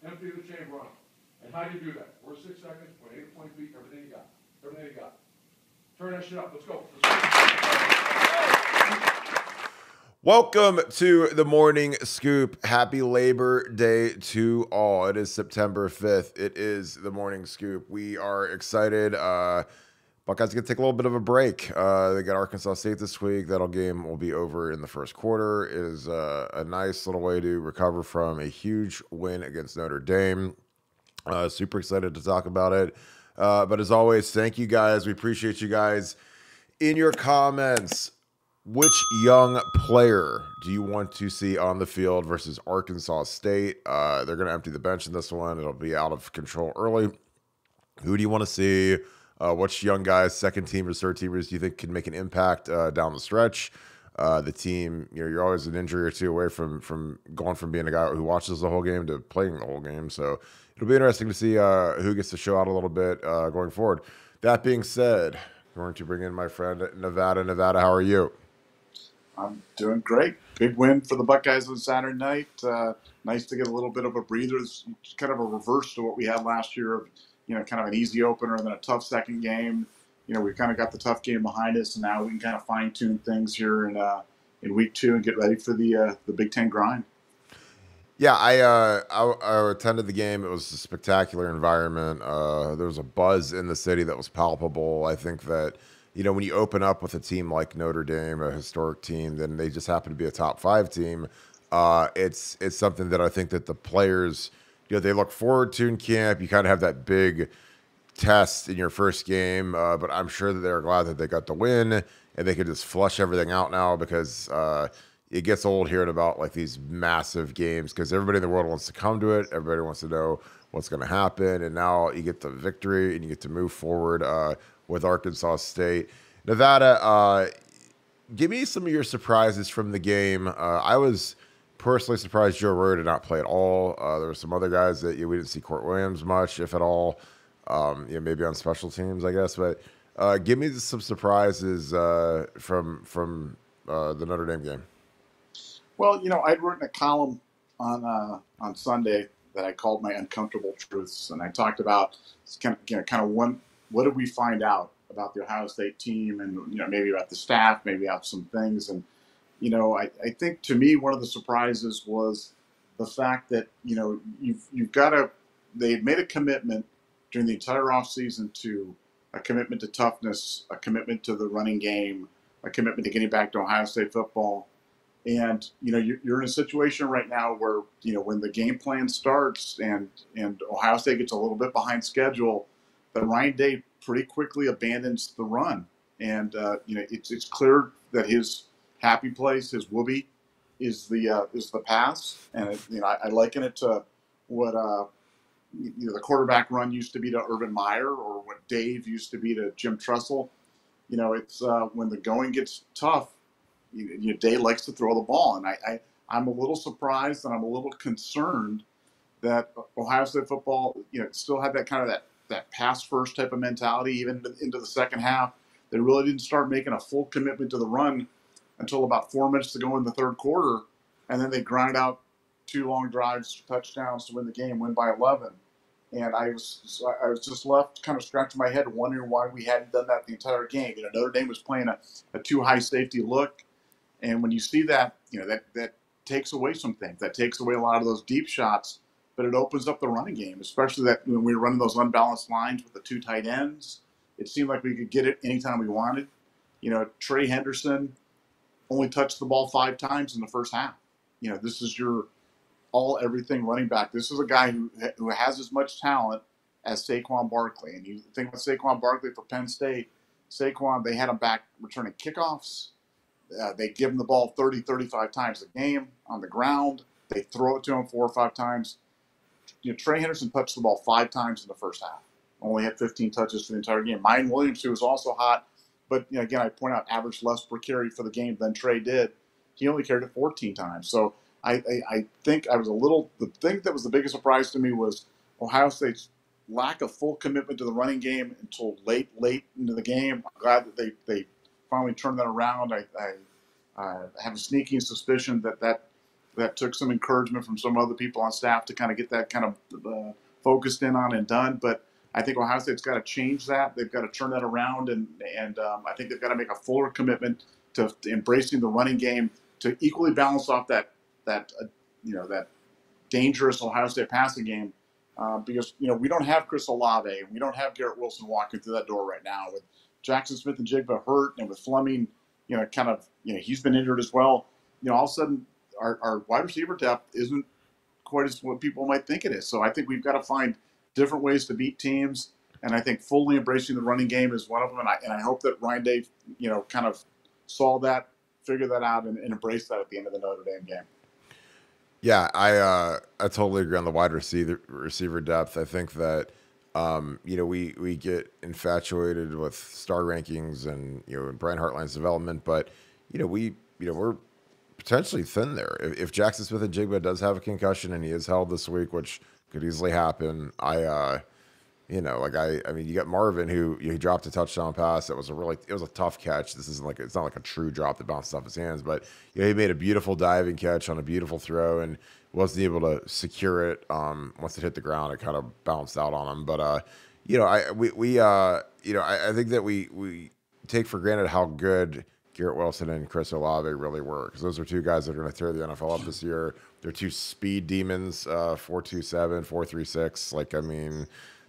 Empty the chamber on them. And how do you do that? 4 to 6 seconds, point A to point B, everything you got. Everything you got. Turn that shit up. Let's go. Welcome to the Morning Scoop. Happy Labor Day to all. It is September 5th. It is the Morning Scoop. We are excited. Buckeyes going to take a little bit of a break. They got Arkansas State this week. That game will be over in the first quarter. It is a nice little way to recover from a huge win against Notre Dame. Super excited to talk about it. But as always, thank you guys. We appreciate you guys. In your comments, which young player do you want to see on the field versus Arkansas State? They're going to empty the bench in this one. It'll be out of control early. Who do you want to see? Which young guys, second teamers, third teamers, do you think can make an impact down the stretch? The team, you're always an injury or two away from going from being a guy who watches the whole game to playing the whole game. So it'll be interesting to see who gets to show out a little bit going forward. That being said, I'm going to bring in my friend Nevada. Nevada, how are you? I'm doing great. Big win for the Buckeyes on Saturday night. Nice to get a little bit of a breather. It's kind of a reverse to what we had last year of, kind of an easy opener and then a tough second game. We've kind of got the tough game behind us, and now we can kind of fine tune things here in week 2 and get ready for the Big Ten grind. Yeah, I attended the game. It was a spectacular environment. There was a buzz in the city that was palpable. I think that, when you open up with a team like Notre Dame, a historic team, then they just happen to be a top 5 team. It's something that I think that the players, they look forward to in camp. You kind of have that big test in your first game, but I'm sure that they're glad that they got the win and they could just flush everything out now because it gets old hearing about like these massive games because everybody in the world wants to come to it. Everybody wants to know what's going to happen. And now you get the victory and you get to move forward with Arkansas State. Nevada, give me some of your surprises from the game. I was personally surprised Joe Royer did not play at all. There were some other guys that we didn't see Court Williams much, if at all. Maybe on special teams, I guess. But give me some surprises from the Notre Dame game. Well, I'd written a column on Sunday that I called my uncomfortable truths, and I talked about kind of what did we find out about the Ohio State team, and maybe about the staff, maybe about some things, and I think to me one of the surprises was the fact that you've got to they had made a commitment during the entire offseason to a commitment to toughness, a commitment to the running game, a commitment to getting back to Ohio State football. And, you're in a situation right now where, when the game plan starts and Ohio State gets a little bit behind schedule, that Ryan Day pretty quickly abandons the run. And, it's clear that his happy place, his whoopee, is the pass. And, I liken it to what, the quarterback run used to be to Urban Meyer or what Dave used to be to Jim Tressel. It's when the going gets tough, Day likes to throw the ball, and I'm a little surprised and I'm a little concerned that Ohio State football, still had that kind of that pass first type of mentality even into the second half. They really didn't start making a full commitment to the run until about 4 minutes to go in the third quarter, and then they grind out 2 long drives, touchdowns to win the game, win by 11. And I was just left kind of scratching my head, wondering why we hadn't done that the entire game. Notre Dame was playing a too high safety look. And when you see that, that takes away some things. That takes away a lot of those deep shots, but it opens up the running game, especially that when we were running those unbalanced lines with the 2 tight ends. It seemed like we could get it anytime we wanted. Trey Henderson only touched the ball 5 times in the first half. This is your all-everything running back. This is a guy who has as much talent as Saquon Barkley. And you think about Saquon Barkley for Penn State, they had him back returning kickoffs. They give him the ball 30, 35 times a game on the ground. They throw it to him 4 or 5 times. Trey Henderson touched the ball 5 times in the first half. Only had 15 touches for the entire game. Mine Williams, who was also hot, but again, I point out averaged less per carry for the game than Trey did. He only carried it 14 times. So I think I was the thing that was the biggest surprise to me was Ohio State's lack of full commitment to the running game until late into the game. I'm glad that they finally turned that around. I have a sneaking suspicion that that took some encouragement from some other people on staff to kind of get that kind of focused in on and done. But I think Ohio State's got to change that. They've got to turn that around, and I think they've got to make a fuller commitment to embracing the running game to equally balance off that dangerous Ohio State passing game. Because we don't have Chris Olave, and we don't have Garrett Wilson walking through that door right now. With Jackson Smith and Jigba hurt, and with Fleming, he's been injured as well. All of a sudden, our wide receiver depth isn't quite as what people might think it is. So I think we've got to find different ways to beat teams, and I think fully embracing the running game is one of them. And I hope that Ryan Day, kind of saw that, figured that out, and embraced that at the end of the Notre Dame game. Yeah, I totally agree on the wide receiver depth. I think that we get infatuated with star rankings and Brian Hartline's development, but we're potentially thin there. If Jackson Smith and Jigba does have a concussion and he is held this week, which could easily happen, you got Marvin who he dropped a touchdown pass. It was a tough catch. It's not like a true drop that bounced off his hands, but he made a beautiful diving catch on a beautiful throw and wasn't able to secure it. Once it hit the ground, it kind of bounced out on him. But I think that we take for granted how good Garrett Wilson and Chris Olave really were, because those are two guys that are going to tear the NFL up this year. They're two speed demons, 4.27, 4.36.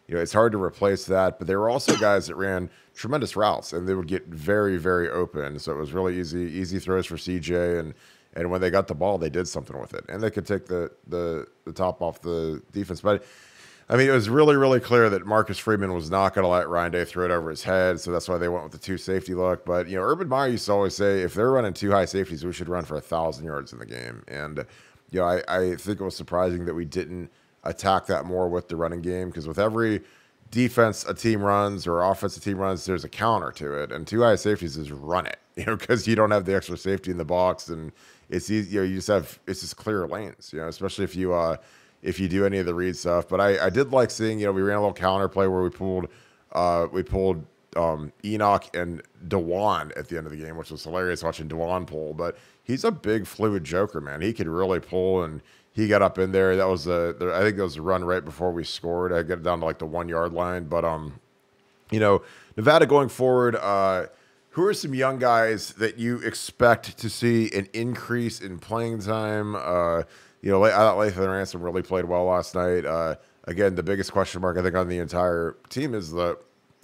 It's hard to replace that, but they were also guys that ran tremendous routes, and they would get very, very open. So it was really easy throws for CJ, and when they got the ball, they did something with it, and they could take the top off the defense. But it was really, really clear that Marcus Freeman was not going to let Ryan Day throw it over his head, so that's why they went with the 2 safety look. But Urban Meyer used to always say, if they're running 2 high safeties, we should run for 1,000 yards in the game. And I think it was surprising that we didn't attack that more with the running game, because with every defense a team runs or offense a team runs, there's a counter to it, and 2 high safeties is run it, because you don't have the extra safety in the box, and it's easy, it's just clear lanes, especially if you do any of the read stuff. But I did like seeing, we ran a little counter play where we pulled Enoch and DeJuan at the end of the game, which was hilarious watching DeJuan pull. But he's a big fluid joker, man. He could really pull, and he got up in there. That was I think that was a run right before we scored. I got it down to like the 1 yard line. But Nevada going forward, who are some young guys that you expect to see an increase in playing time? I thought Lathan Ransom really played well last night. Again, the biggest question mark I think on the entire team is the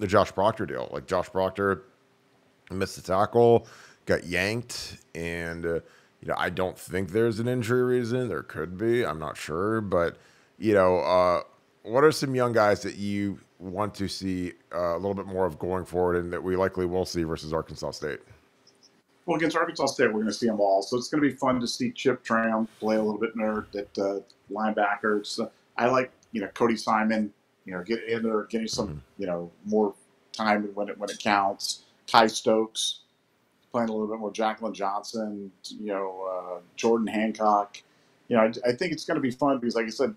Josh Proctor deal. Like, Josh Proctor missed the tackle, got yanked, and I don't think there's an injury reason. There could be, I'm not sure, but what are some young guys that you want to see a little bit more of going forward, and that we likely will see versus Arkansas State? Well, against Arkansas State, we're going to see them all. So it's going to be fun to see Chip Tram play a little bit at linebacker. So I like, Cody Simon, get in there, getting some, more time when it counts. Ty Stokes playing a little bit more. Jacqueline Johnson, Jordan Hancock. I think it's going to be fun because, like I said,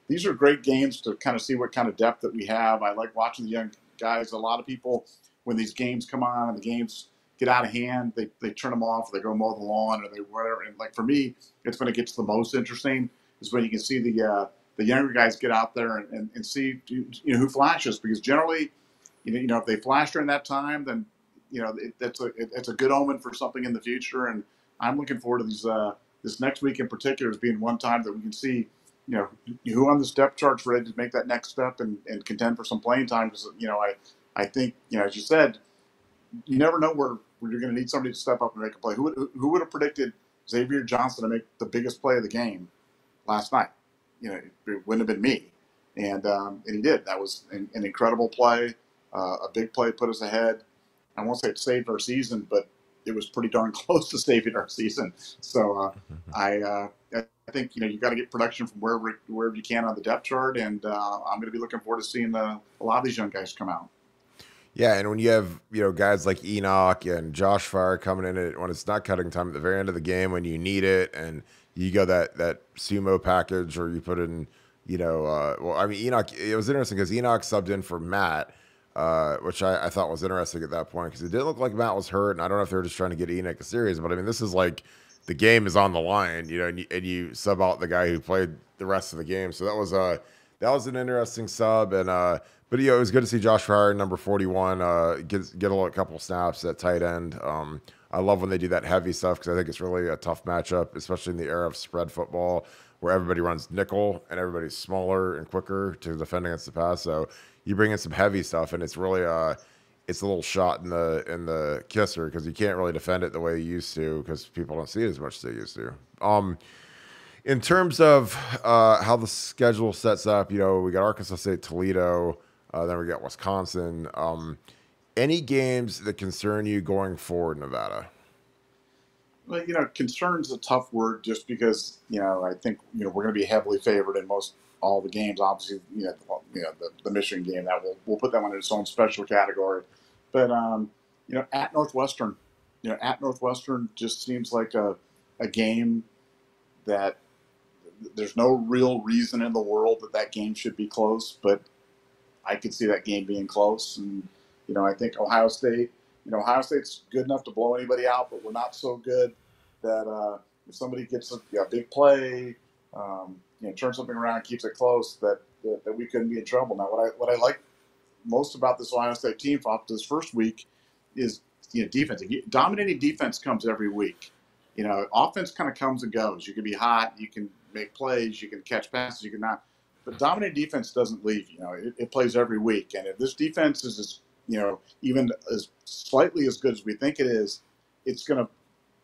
these are great games to kind of see what kind of depth that we have. I like watching the young guys. A lot of people, when these games come on and the games get out of hand, they turn them off, or they go mow the lawn, or they whatever. And like for me, it's when it gets the most interesting is when you can see the younger guys get out there and see who flashes, because generally, if they flash during that time, then it's a good omen for something in the future. And I'm looking forward to this next week in particular as being one time that we can see who on the step chart's ready to make that next step and contend for some playing time. Because I think as you said, you never know where you're going to need somebody to step up and make a play. Who would have predicted Xavier Johnson to make the biggest play of the game last night? It wouldn't have been me, and he did. That was an incredible play, a big play, put us ahead. I won't say it saved our season, but it was pretty darn close to saving our season. So I think you got to get production from wherever you can on the depth chart, and I'm going to be looking forward to seeing a lot of these young guys come out. Yeah, and when you have guys like Enoch and Josh Fire coming in when it's not cutting time at the very end of the game when you need it, and you go that sumo package, or you put in Enoch. It was interesting because Enoch subbed in for Matt, which I thought was interesting at that point, because it didn't look like Matt was hurt, and I don't know if they were just trying to get Enoch a series, but this is like the game is on the line, and you sub out the guy who played the rest of the game. So that was an interesting sub, and but it was good to see Josh Fryer, number 41, get a couple snaps at tight end. I love when they do that heavy stuff because I think it's really a tough matchup, especially in the era of spread football where everybody runs nickel and everybody's smaller and quicker to defend against the pass. So you bring in some heavy stuff, and it's really it's a little shot in the kisser because you can't really defend it the way you used to because people don't see it as much as they used to. In terms of how the schedule sets up, we got Arkansas State, Toledo, then we got Wisconsin. Any games that concern you going forward, Nevada? Well, concern's a tough word just because, I think, we're going to be heavily favored in most all the games. Obviously, the Michigan game, that we'll put that one in its own special category. But, at Northwestern, just seems like a game that there's no real reason in the world that game should be close, but I could see that game being close. And, I think Ohio State's good enough to blow anybody out, but we're not so good that if somebody gets a big play, turns something around, keeps it close, that we couldn't be in trouble. Now, what I like most about this Ohio State team up to this first week is defense. Dominating defense comes every week. Offense kind of comes and goes. You can be hot, you can make plays, you can catch passes, you can not. But dominating defense doesn't leave. It plays every week. And if this defense is even as slightly as good as we think it is, it's going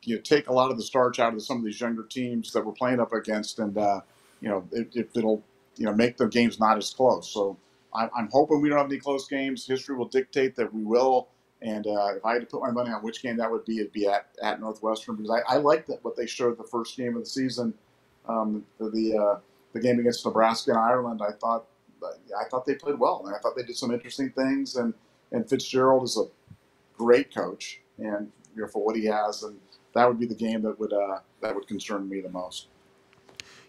to take a lot of the starch out of some of these younger teams that we're playing up against, and it'll make the games not as close. So I'm hoping we don't have any close games. History will dictate that we will. And if I had to put my money on which game that would be, it'd be at Northwestern, because I liked what they showed the first game of the season, the game against Nebraska and Ireland. I thought they played well, and I thought they did some interesting things. And Fitzgerald is a great coach, and for what he has, and that would be the game that would concern me the most.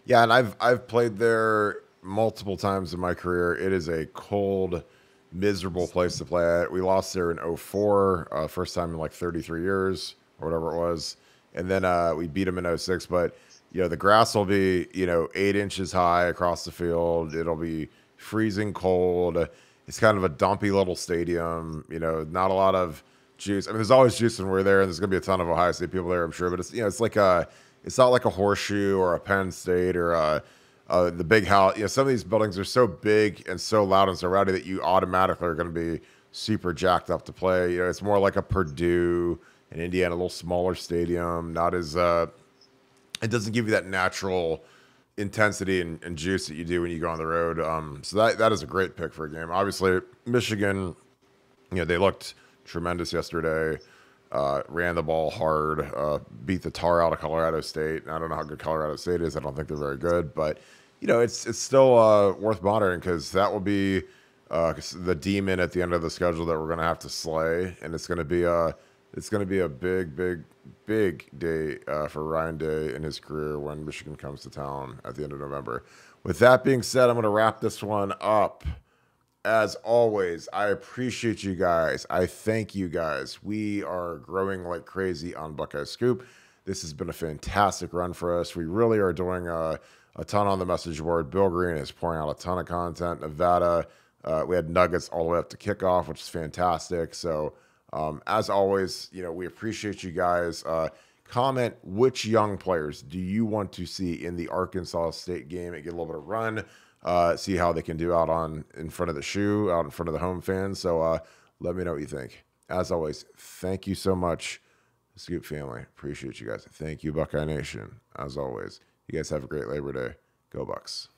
Yeah, and I've played there multiple times in my career. It is a cold, miserable place to play at. We lost there in 2004, first time in like 33 years or whatever it was, and then we beat them in 2006. But the grass will be 8 inches high across the field. It'll be freezing cold. It's kind of a dumpy little stadium, not a lot of juice. I mean, there's always juice when we're there, and there's going to be a ton of Ohio State people there, I'm sure. But it's, it's not like a Horseshoe or a Penn State or the big house. Some of these buildings are so big and so loud and so rowdy that you automatically are going to be super jacked up to play. It's more like a Purdue in Indiana, a little smaller stadium, not as, it doesn't give you that natural intensity and juice that you do when you go on the road. So that is a great pick for a game. Obviously, Michigan, they looked tremendous yesterday. Ran the ball hard, beat the tar out of Colorado State. I don't know how good Colorado State is. I don't think they're very good, but it's still worth monitoring because that will be the demon at the end of the schedule that we're going to have to slay, and it's going to be a big day for Ryan Day in his career when Michigan comes to town at the end of November. With that being said, I'm going to wrap this one up. As always, I appreciate you guys. I thank you guys. We are growing like crazy on Buckeye Scoop. This has been a fantastic run for us. We really are doing a ton on the message board. Bill Green is pouring out a ton of content. Nevada, we had nuggets all the way up to kickoff, which is fantastic. So, as always, we appreciate you guys. Comment which young players do you want to see in the Arkansas State game and get a little bit of run. See how they can do out in front of the shoe, out in front of the home fans. So let me know what you think. As always, thank you so much, Scoop family. Appreciate you guys. Thank you, Buckeye Nation. As always, you guys have a great Labor Day. Go Bucks.